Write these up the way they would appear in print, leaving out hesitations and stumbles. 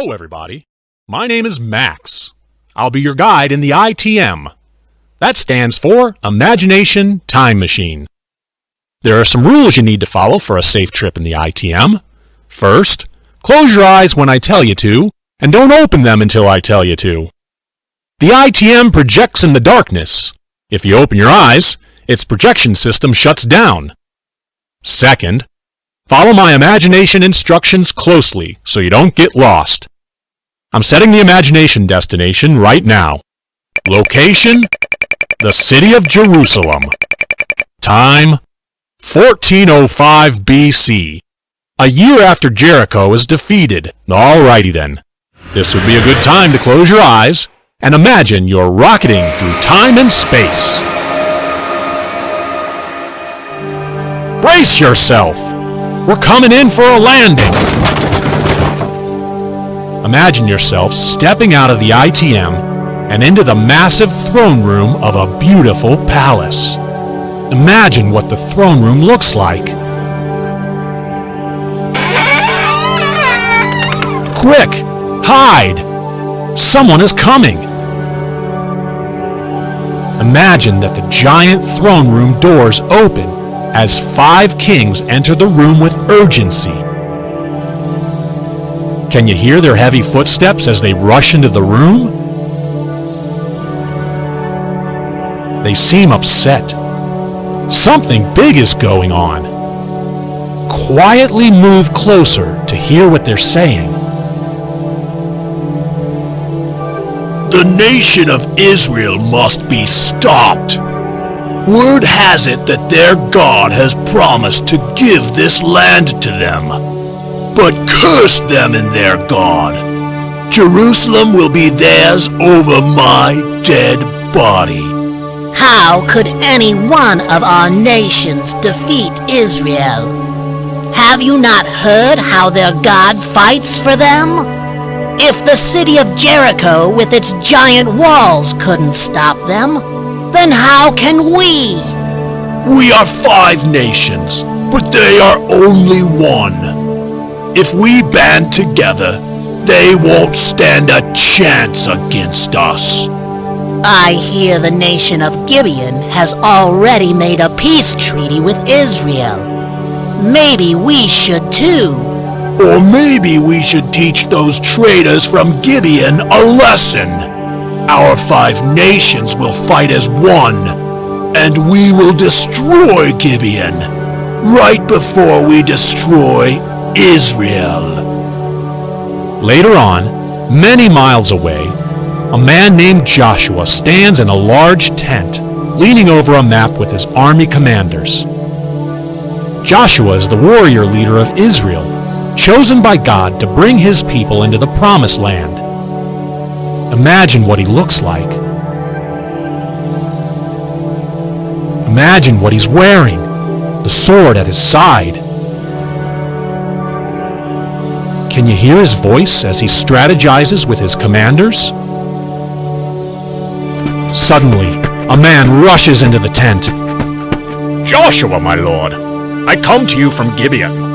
Hello, everybody. My name is Max. I'll be your guide in the ITM. That stands for Imagination Time Machine. There are some rules you need to follow for a safe trip in the ITM. First, close your eyes when I tell you to, and don't open them until I tell you to. The ITM projects in the darkness. If you open your eyes, its projection system shuts down. Second, follow my imagination instructions closely so you don't get lost. I'm setting the imagination destination right now. Location, the city of Jerusalem. Time, 1405 BC. A year after Jericho is defeated. Alrighty then. This would be a good time to close your eyes and imagine you're rocketing through time and space. Brace yourself! We're coming in for a landing! Imagine yourself stepping out of the ITM and into the massive throne room of a beautiful palace. Imagine what the throne room looks like. Quick! Hide! Someone is coming! Imagine that the giant throne room doors open as 5 kings enter the room with urgency. Can you hear their heavy footsteps as they rush into the room? They seem upset. Something big is going on. Quietly move closer to hear what they're saying. The nation of Israel must be stopped. Word has it that their God has promised to give this land to them. But curse them and their God. Jerusalem will be theirs over my dead body. How could any one of our nations defeat Israel? Have you not heard how their God fights for them? If the city of Jericho with its giant walls couldn't stop them, then how can we? We are 5 nations, but they are only one. If we band together, they won't stand a chance against us. I hear the nation of Gibeon has already made a peace treaty with Israel. Maybe we should too. Or maybe we should teach those traitors from Gibeon a lesson. Our 5 nations will fight as one, and we will destroy Gibeon right before we destroy Israel. Later on, many miles away, a man named Joshua stands in a large tent, leaning over a map with his army commanders. Joshua is the warrior leader of Israel, chosen by God to bring his people into the Promised Land. Imagine what he looks like. Imagine what he's wearing, the sword at his side. Can you hear his voice as he strategizes with his commanders? Suddenly, a man rushes into the tent. Joshua, my lord, I come to you from Gibeon.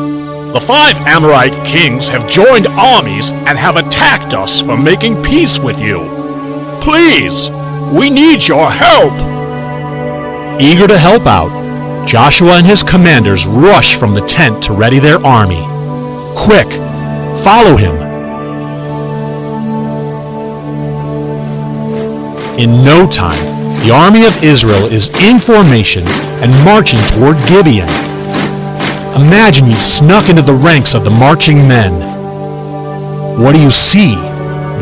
The 5 Amorite kings have joined armies and have attacked us for making peace with you. Please, we need your help. Eager to help out, Joshua and his commanders rush from the tent to ready their army. Quick, follow him. In no time, the army of Israel is in formation and marching toward Gibeon. Imagine you've snuck into the ranks of the marching men. What do you see?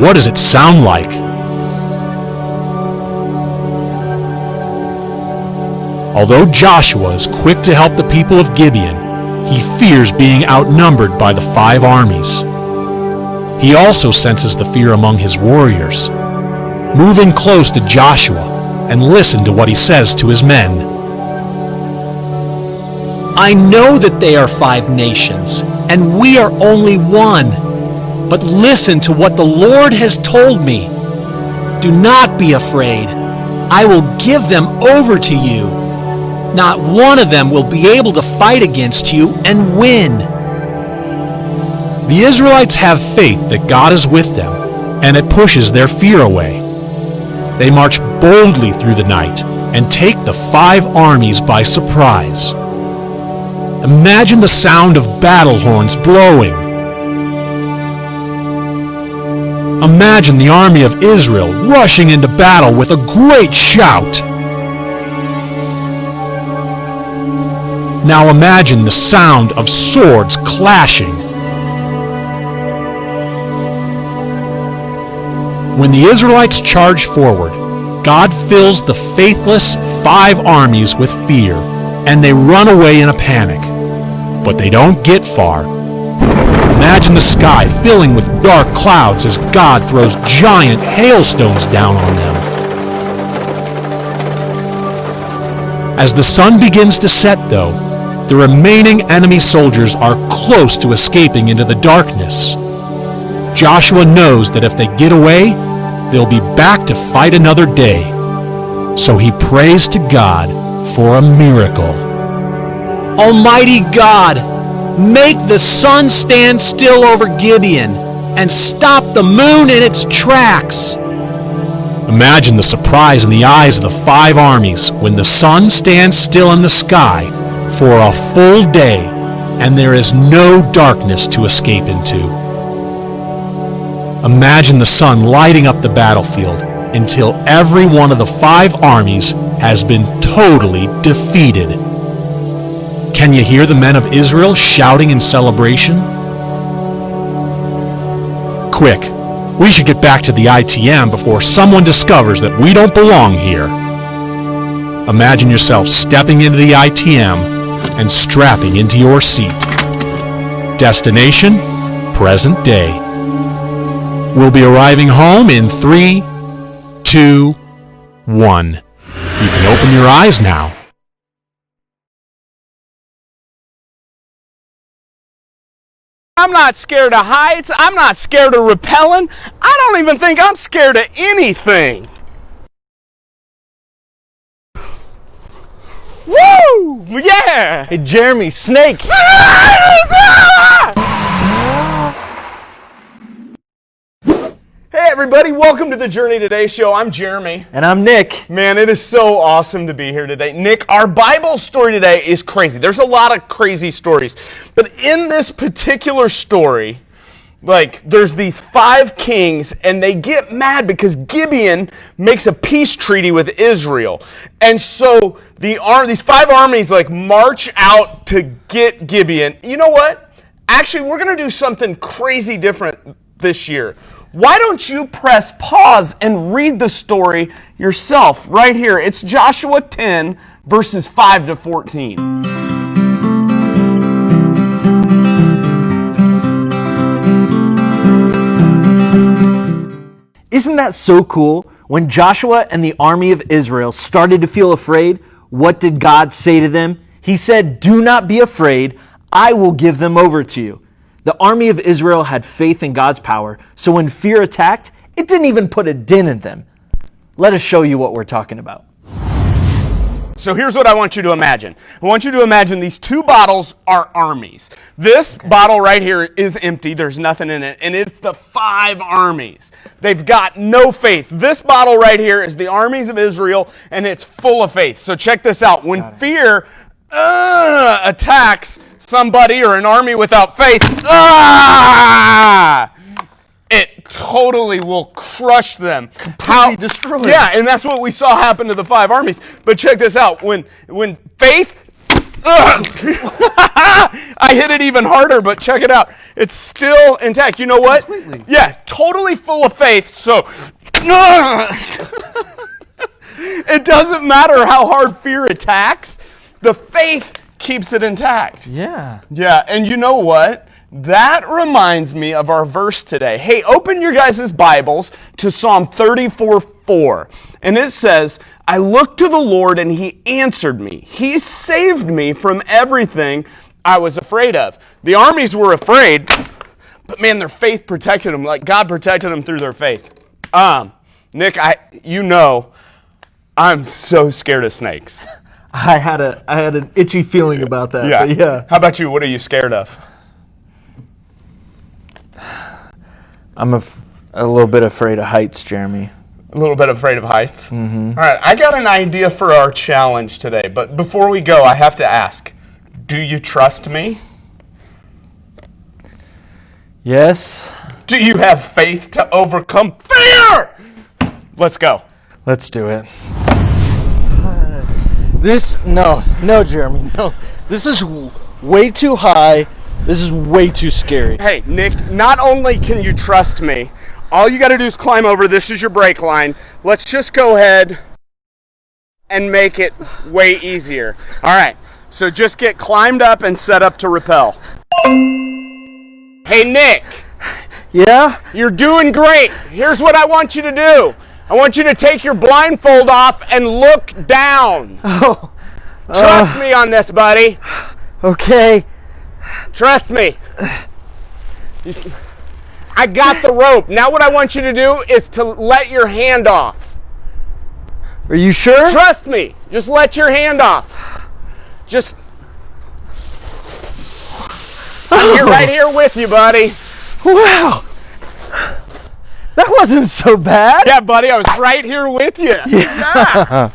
What does it sound like? Although Joshua is quick to help the people of Gibeon, he fears being outnumbered by the 5 armies. He also senses the fear among his warriors. Move in close to Joshua and listen to what he says to his men. I know that they are 5 nations, and we are only one. But listen to what the Lord has told me. Do not be afraid. I will give them over to you. Not one of them will be able to fight against you and win. The Israelites have faith that God is with them, and it pushes their fear away. They march boldly through the night and take the 5 armies by surprise. Imagine the sound of battle horns blowing. Imagine the army of Israel rushing into battle with a great shout. Now imagine the sound of swords clashing. When the Israelites charge forward, God fills the faithless 5 armies with fear, and they run away in a panic. But they don't get far. Imagine the sky filling with dark clouds as God throws giant hailstones down on them. As the sun begins to set, though, the remaining enemy soldiers are close to escaping into the darkness. Joshua knows that if they get away, they'll be back to fight another day. So he prays to God for a miracle. Almighty God, make the sun stand still over Gibeon and stop the moon in its tracks. Imagine the surprise in the eyes of the 5 armies when the sun stands still in the sky for a full day and there is no darkness to escape into. Imagine the sun lighting up the battlefield until every one of the 5 armies has been totally defeated. Can you hear the men of Israel shouting in celebration? Quick, we should get back to the ITM before someone discovers that we don't belong here. Imagine yourself stepping into the ITM and strapping into your seat. Destination, present day. We'll be arriving home in 3, 2, 1. You can open your eyes now. I'm not scared of heights. I'm not scared of rappelling. I don't even think I'm scared of anything. Woo! Yeah! Hey, Jeremy, snake! Hey everybody, welcome to the Journey Today show. I'm Jeremy. And I'm Nick. Man, it is so awesome to be here today. Nick, our Bible story today is crazy. There's a lot of crazy stories. But in this particular story, there's these 5 kings, and they get mad because Gibeon makes a peace treaty with Israel. And so these 5 armies march out to get Gibeon. You know what? Actually, we're going to do something crazy different this year. Why don't you press pause and read the story yourself right here. It's Joshua 10, verses 5 to 14. Isn't that so cool? When Joshua and the army of Israel started to feel afraid, what did God say to them? He said, "Do not be afraid. I will give them over to you." The army of Israel had faith in God's power, so when fear attacked, it didn't even put a dent in them. Let us show you what we're talking about. So here's what I want you to imagine. I want you to imagine these 2 bottles are armies. This bottle right here is empty. There's nothing in it. And it's the 5 armies. They've got no faith. This bottle right here is the armies of Israel, and it's full of faith. So check this out. When fear attacks somebody or an army without faith, it totally will crush them. Completely destroyed. Yeah, and that's what we saw happen to the 5 armies. But check this out. When faith, I hit it even harder, but check it out. It's still intact. You know what? Completely. Yeah, totally full of faith. So it doesn't matter how hard fear attacks. The faith keeps it intact. Yeah. Yeah, and you know what? That reminds me of our verse today. Hey, open your guys' Bibles to Psalm 34:4. And it says, "I looked to the Lord and He answered me. He saved me from everything I was afraid of." The armies were afraid, but man, their faith protected them. God protected them through their faith. Nick, I'm so scared of snakes. I had an itchy feeling about that. Yeah. But yeah. How about you? What are you scared of? I'm a little bit afraid of heights, Jeremy. A little bit afraid of heights? Mm-hmm. All right, I got an idea for our challenge today, but before we go, I have to ask, do you trust me? Yes. Do you have faith to overcome fear? Let's go. Let's do it. No, Jeremy, no. This is way too high. This is way too scary. Hey, Nick, not only can you trust me, all you got to do is climb over. This is your brake line. Let's just go ahead and make it way easier. All right, so just get climbed up and set up to rappel. Hey, Nick. Yeah? You're doing great. Here's what I want you to do. I want you to take your blindfold off and look down. Oh. Trust me on this, buddy. Okay. Trust me. I got the rope. Now what I want you to do is to let your hand off. Are you sure? Trust me. Just let your hand off. Just. I'm here, right here with you, buddy. Wow. That wasn't so bad. Yeah, buddy, I was right here with you. Yeah.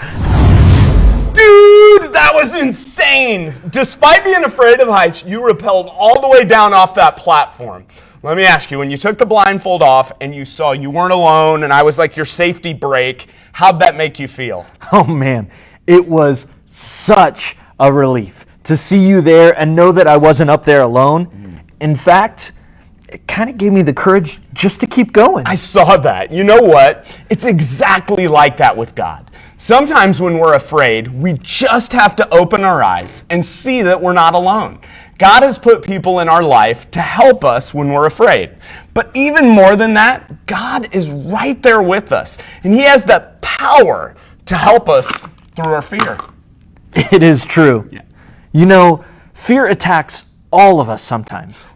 Dude, that was insane. Despite being afraid of heights, you rappelled all the way down off that platform. Let me ask you, when you took the blindfold off and you saw you weren't alone and I was like your safety brake, how'd that make you feel? Oh man, it was such a relief to see you there and know that I wasn't up there alone. In fact, it kind of gave me the courage just to keep going. I saw that. You know what? It's exactly like that with God. Sometimes when we're afraid, we just have to open our eyes and see that we're not alone. God has put people in our life to help us when we're afraid. But even more than that, God is right there with us. And He has the power to help us through our fear. It is true. Yeah. You know, fear attacks all of us sometimes.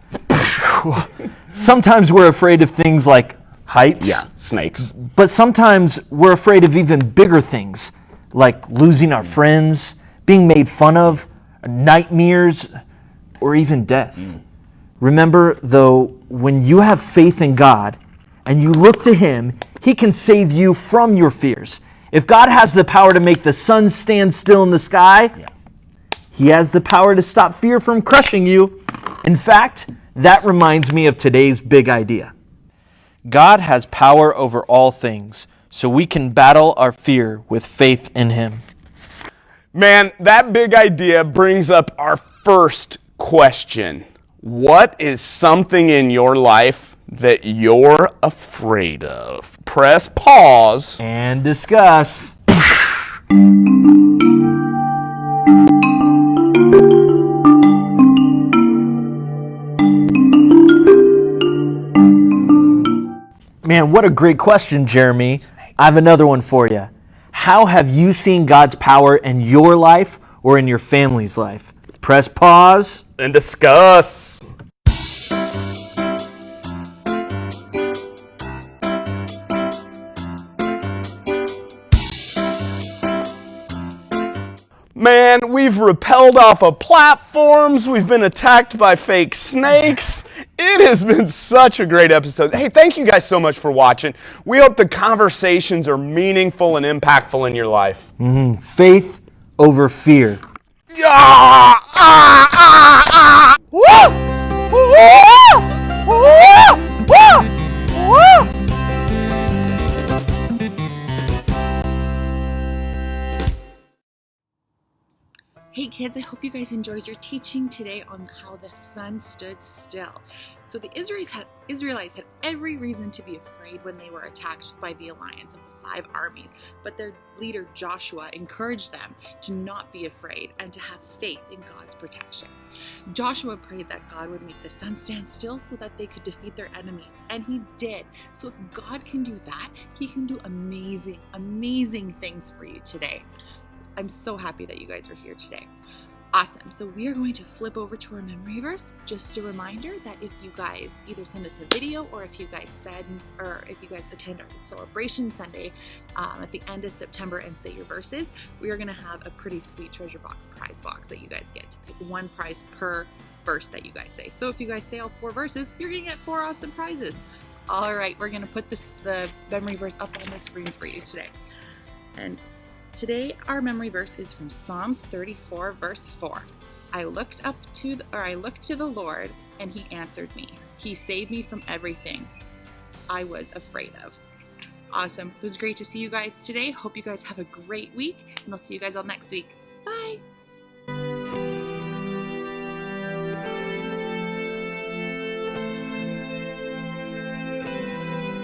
Sometimes we're afraid of things like heights. Yeah, snakes. But sometimes we're afraid of even bigger things, like losing our friends, being made fun of, nightmares, or even death. Remember, though, when you have faith in God and you look to Him, He can save you from your fears. If God has the power to make the sun stand still in the sky, He has the power to stop fear from crushing you. In fact, that reminds me of today's big idea. God has power over all things, so we can battle our fear with faith in Him. Man, that big idea brings up our first question. What is something in your life that you're afraid of? Press pause. And discuss. Man, what a great question, Jeremy. I have another one for you. How have you seen God's power in your life or in your family's life? Press pause. And discuss. Man, we've rappelled off of platforms. We've been attacked by fake snakes. It has been such a great episode. Hey, thank you guys so much for watching. We hope the conversations are meaningful and impactful in your life. Faith over fear. Hey kids, I hope you guys enjoyed your teaching today on how the sun stood still. So the Israelites had every reason to be afraid when they were attacked by the alliance of the 5 armies, but their leader Joshua encouraged them to not be afraid and to have faith in God's protection. Joshua prayed that God would make the sun stand still so that they could defeat their enemies, and He did. So if God can do that, He can do amazing, amazing things for you today. I'm so happy that you guys were here today. Awesome. So we are going to flip over to our memory verse. Just a reminder that if you guys either send us a video or if you guys attend our celebration Sunday at the end of September and say your verses, we are going to have a pretty sweet treasure box prize box that you guys get to pick one prize per verse that you guys say. So if you guys say all 4 verses, you're going to get 4 awesome prizes. All right, we're going to put the memory verse up on the screen for you today. And today our memory verse is from Psalms 34 verse 4. I looked to the Lord, and he answered me. He saved me from everything I was afraid of. Awesome. It was great to see you guys today. Hope you guys have a great week, and I'll see you guys all next week. Bye.